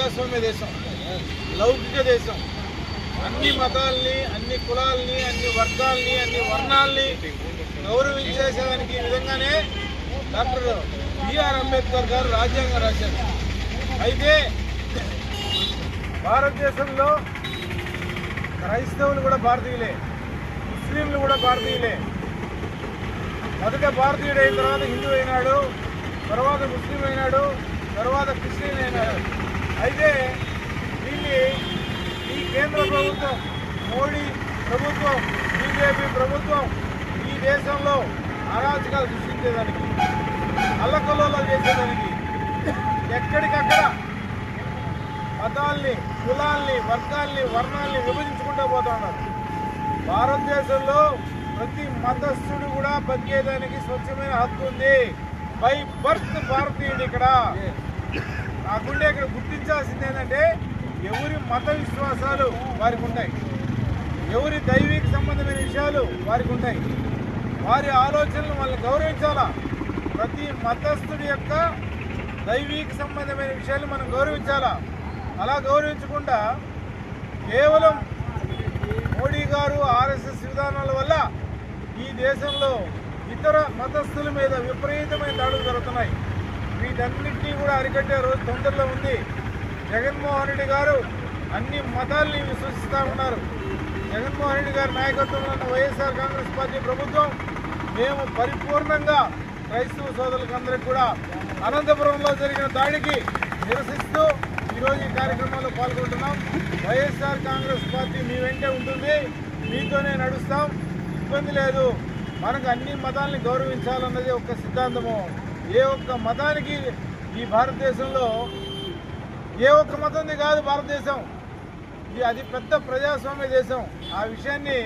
ప్రజాస్వామ్య దేశం, లౌకిక దేశం. అన్ని మతాల్ని, అన్ని కులాల్ని, అన్ని వర్గాల్ని, అన్ని వర్ణాల్ని గౌరవించేసేదానికి ఈ విధంగానే డాక్టర్ బిఆర్ అంబేద్కర్ గారు రాజ్యాంగం రాశారు. అయితే భారతదేశంలో క్రైస్తవులు కూడా భారతీయులే, ముస్లింలు కూడా భారతీయులే. మొదట భారతీయుడు అయిన తర్వాత హిందూ అయినాడు, తర్వాత ముస్లిం అయినాడు, తర్వాత క్రిస్టియన్ అయినాడు. అయితే దీన్ని ఈ కేంద్ర ప్రభుత్వం, మోడీ ప్రభుత్వం, బీజేపీ ప్రభుత్వం ఈ దేశంలో అరాచకాలు సృష్టించేదానికి, అల్లకల్లోలాలు చేసేదానికి ఎక్కడికక్కడ మతాల్ని, కులాల్ని, వర్గాల్ని, వర్ణాల్ని విభజించుకుంటూ పోతా ఉన్నారు. భారతదేశంలో ప్రతి మతస్థుడు కూడా బతికేదానికి స్వచ్ఛమైన హక్కు ఉంది. బై బర్త్ భారతీయుడు. ఇక్కడ కాకుండా ఇక్కడ గుర్తించాల్సింది ఏంటంటే ఎవరి మత విశ్వాసాలు వారికి ఉంటాయి, ఎవరి దైవిక సంబంధమైన విషయాలు వారికి ఉంటాయి, వారి ఆలోచనలు వాళ్ళని గౌరవించాలా. ప్రతి మతస్థుడి యొక్క దైవిక సంబంధమైన విషయాలు మనం గౌరవించాలా. అలా గౌరవించకుండా కేవలం మోడీ గారు ఆర్ఎస్ఎస్ విధానాల వల్ల ఈ దేశంలో ఇతర మతస్థుల మీద విపరీతమైన దాడులు జరుగుతున్నాయి. వీటన్నింటినీ కూడా అరికట్టే రోజు తొందరలో ఉంది. జగన్మోహన్ రెడ్డి గారు అన్ని మతాల్ని విశ్వసిస్తూ ఉన్నారు. జగన్మోహన్ రెడ్డి గారి నాయకత్వంలో ఉన్న వైఎస్ఆర్ కాంగ్రెస్ పార్టీ ప్రభుత్వం మేము పరిపూర్ణంగా క్రైస్తవ సోదరులకు అందరికీ కూడా అనంతపురంలో జరిగిన దాడికి నిరసిస్తూ ఈరోజు ఈ కార్యక్రమంలో పాల్గొంటున్నాం. వైఎస్ఆర్ కాంగ్రెస్ పార్టీ మీ వెంటే ఉంటుంది, మీతోనే నడుస్తాం, ఇబ్బంది లేదు. మనకు అన్ని మతాలని గౌరవించాలన్నది ఒక సిద్ధాంతము. ఏ ఒక్క మతానికి ఈ భారతదేశంలో ఏ ఒక్క మతంది కాదు భారతదేశం. ఇది అతి పెద్ద ప్రజాస్వామ్య దేశం. ఆ విషయాన్ని